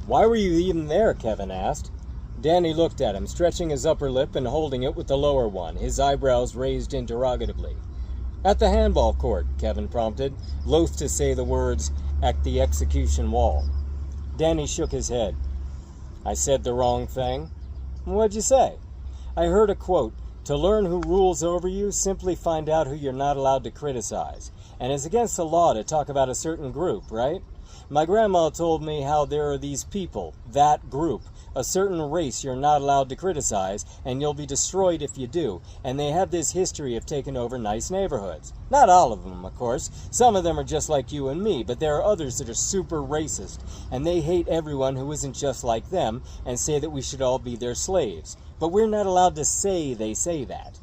"Why were you even there?" Kevin asked. Danny looked at him, stretching his upper lip and holding it with the lower one, his eyebrows raised interrogatively. "At the handball court," Kevin prompted, loath to say the words, "at the execution wall." Danny shook his head. "I said the wrong thing." "What'd you say?" "I heard a quote. To learn who rules over you, simply find out who you're not allowed to criticize. And it's against the law to talk about a certain group, right? My grandma told me how there are these people, that group, a certain race you're not allowed to criticize, and you'll be destroyed if you do, and they have this history of taking over nice neighborhoods. Not all of them, of course. Some of them are just like you and me, but there are others that are super racist, and they hate everyone who isn't just like them, and say that we should all be their slaves. But we're not allowed to say they say that.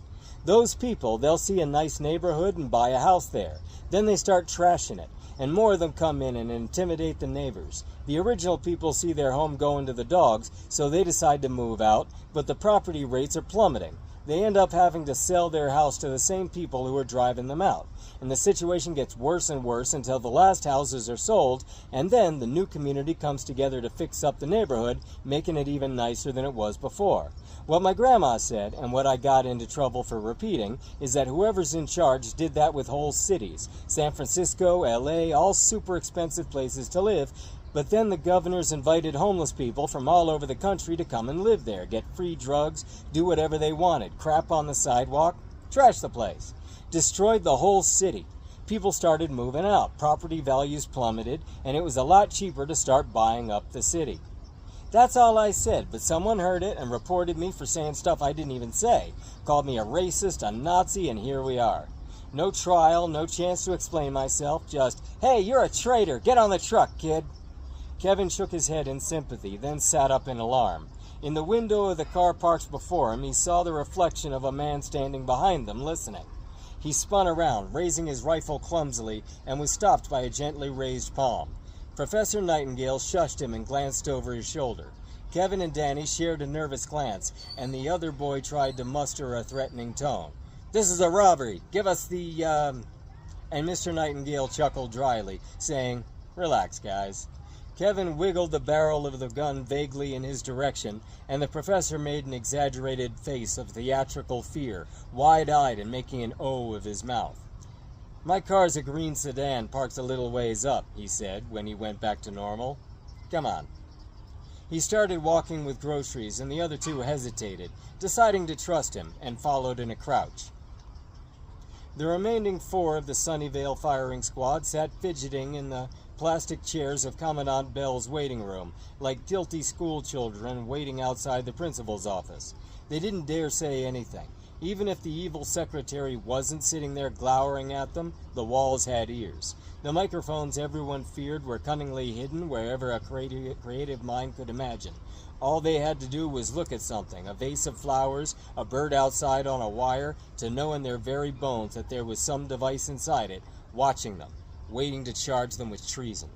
Those people, they'll see a nice neighborhood and buy a house there. Then they start trashing it, and more of them come in and intimidate the neighbors. The original people see their home going to the dogs, so they decide to move out, but the property rates are plummeting. They end up having to sell their house to the same people who are driving them out. And the situation gets worse and worse until the last houses are sold, and then the new community comes together to fix up the neighborhood, making it even nicer than it was before. What my grandma said, and what I got into trouble for repeating, is that whoever's in charge did that with whole cities. San Francisco, LA, all super expensive places to live. But then the governors invited homeless people from all over the country to come and live there, get free drugs, do whatever they wanted, crap on the sidewalk, trash the place. Destroyed the whole city. People started moving out, property values plummeted, and it was a lot cheaper to start buying up the city. That's all I said, but someone heard it and reported me for saying stuff I didn't even say. Called me a racist, a Nazi, and here we are. No trial, no chance to explain myself, just, "Hey, you're a traitor, get on the truck, kid." Kevin shook his head in sympathy, then sat up in alarm. In the window of the car parked before him, he saw the reflection of a man standing behind them, listening. He spun around, raising his rifle clumsily, and was stopped by a gently raised palm. Professor Nightingale shushed him and glanced over his shoulder. Kevin and Danny shared a nervous glance, and the other boy tried to muster a threatening tone. "This is a robbery. Give us the, And Mr. Nightingale chuckled dryly, saying, "Relax, guys." Kevin wiggled the barrel of the gun vaguely in his direction, and the professor made an exaggerated face of theatrical fear, wide-eyed and making an O of his mouth. "My car's a green sedan parked a little ways up," he said, when he went back to normal. "Come on." He started walking with groceries, and the other two hesitated, deciding to trust him, and followed in a crouch. The remaining four of the Sunnyvale firing squad sat fidgeting in the plastic chairs of Commandant Bell's waiting room, like guilty school children waiting outside the principal's office. They didn't dare say anything. Even if the evil secretary wasn't sitting there glowering at them, the walls had ears. The microphones everyone feared were cunningly hidden wherever a creative mind could imagine. All they had to do was look at something, a vase of flowers, a bird outside on a wire, to know in their very bones that there was some device inside it, watching them, waiting to charge them with treason.